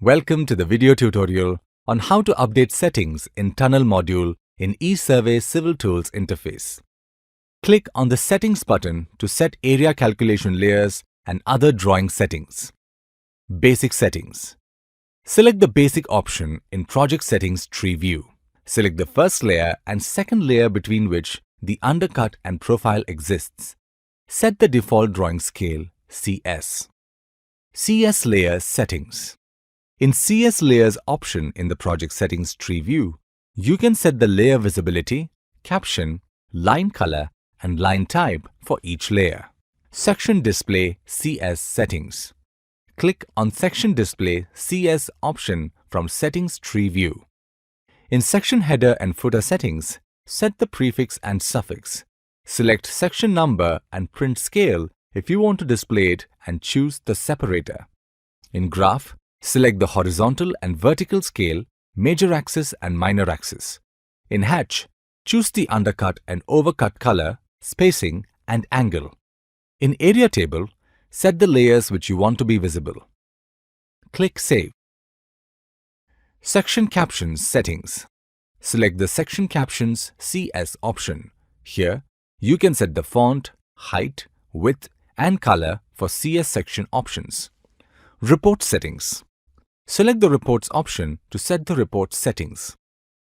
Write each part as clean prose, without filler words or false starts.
Welcome to the video tutorial on how to update settings in Tunnel module in ESurvey Civil Tools interface. Click on the Settings button to set area calculation layers and other drawing settings. Basic settings. Select the Basic option in Project Settings tree view. Select the first layer and second layer between which the undercut and profile exists. Set the default drawing scale CS. CS Layer Settings. In CS Layers option in the Project Settings tree view, you can set the layer visibility, caption, line color, and line type for each layer. Section Display CS Settings. Click on Section Display CS option from Settings tree view. In Section Header and Footer settings, set the prefix and suffix. Select section number and print scale if you want to display it and choose the separator. In Graph, select the horizontal and vertical scale, major axis and minor axis. In Hatch, choose the undercut and overcut color, spacing and angle. In Area Table, set the layers which you want to be visible. Click Save. Section Captions Settings. Select the Section Captions CS option. Here, you can set the font, height, width and color for CS section options. Report Settings. Select the Reports option to set the report settings.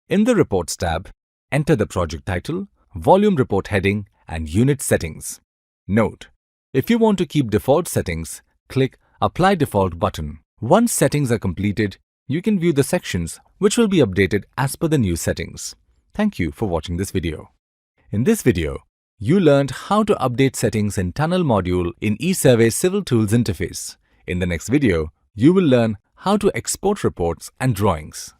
In the Reports tab, enter the project title, volume report heading and unit settings. Note: if you want to keep default settings, click Apply Default button. Once settings are completed, you can view the sections which will be updated as per the new settings. Thank you for watching this video. In this video, you learned how to update settings in Tunnel module in ESurvey Civil Tools interface. In the next video, you will learn how to export reports and drawings.